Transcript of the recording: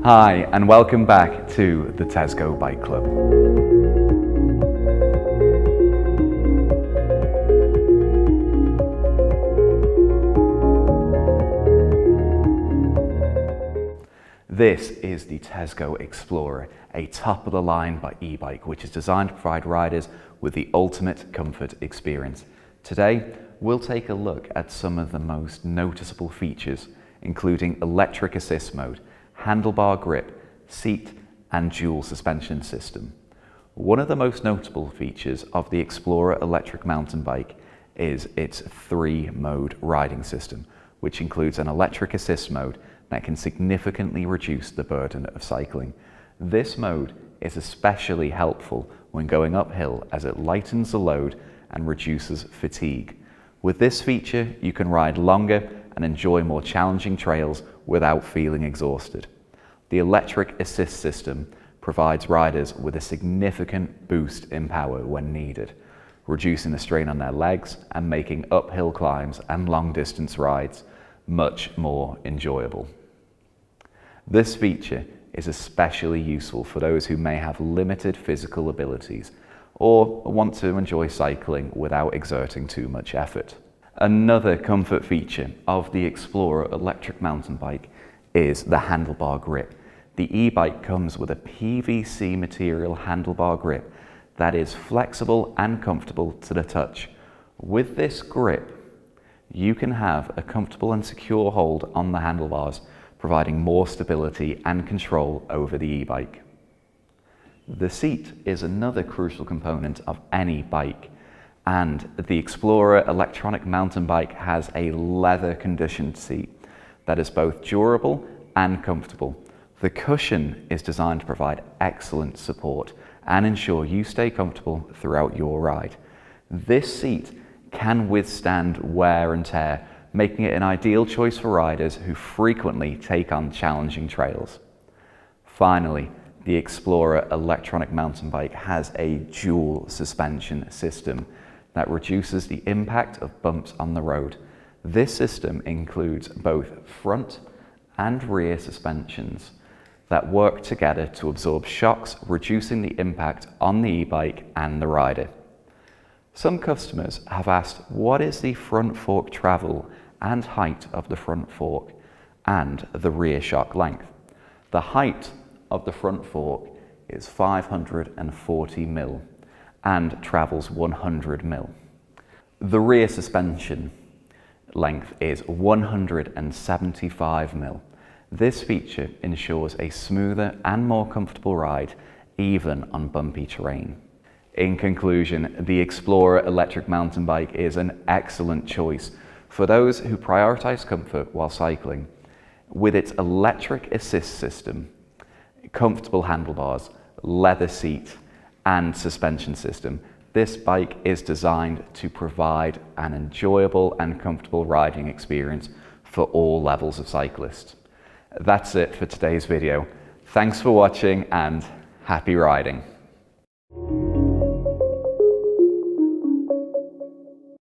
Hi, and welcome back to the Tesco Bike Club. This is the Tesgo Explorer, a top-of-the-line e-bike which is designed to provide riders with the ultimate comfort experience. Today, we'll take a look at some of the most noticeable features, including electric assist mode, handlebar grip, seat, and dual suspension system. One of the most notable features of the Explorer electric mountain bike is its 3-mode riding system, which includes an electric assist mode that can significantly reduce the burden of cycling. This mode is especially helpful when going uphill as it lightens the load and reduces fatigue. With this feature, you can ride longer and enjoy more challenging trails without feeling exhausted. The electric assist system provides riders with a significant boost in power when needed, reducing the strain on their legs and making uphill climbs and long-distance rides much more enjoyable. This feature is especially useful for those who may have limited physical abilities or want to enjoy cycling without exerting too much effort. Another comfort feature of the Explorer electric mountain bike is the handlebar grip. The e-bike comes with a PVC material handlebar grip that is flexible and comfortable to the touch. With this grip, you can have a comfortable and secure hold on the handlebars, providing more stability and control over the e-bike. The seat is another crucial component of any bike, and the Explorer electronic mountain bike has a leather-conditioned seat that is both durable and comfortable. The cushion is designed to provide excellent support and ensure you stay comfortable throughout your ride. This seat can withstand wear and tear, making it an ideal choice for riders who frequently take on challenging trails. Finally, the Explorer electronic mountain bike has a dual suspension system that reduces the impact of bumps on the road. This system includes both front and rear suspensions that work together to absorb shocks, reducing the impact on the e-bike and the rider. Some customers have asked, what is the front fork travel and height of the front fork and the rear shock length? The height of the front fork is 540 mm and travels 100 mm. The rear suspension length is 175 mm. This feature ensures a smoother and more comfortable ride, even on bumpy terrain. In conclusion, the Explorer electric mountain bike is an excellent choice for those who prioritize comfort while cycling. With its electric assist system, comfortable handlebars, leather seat, and suspension system, this bike is designed to provide an enjoyable and comfortable riding experience for all levels of cyclists. That's it for today's video. Thanks for watching and happy riding.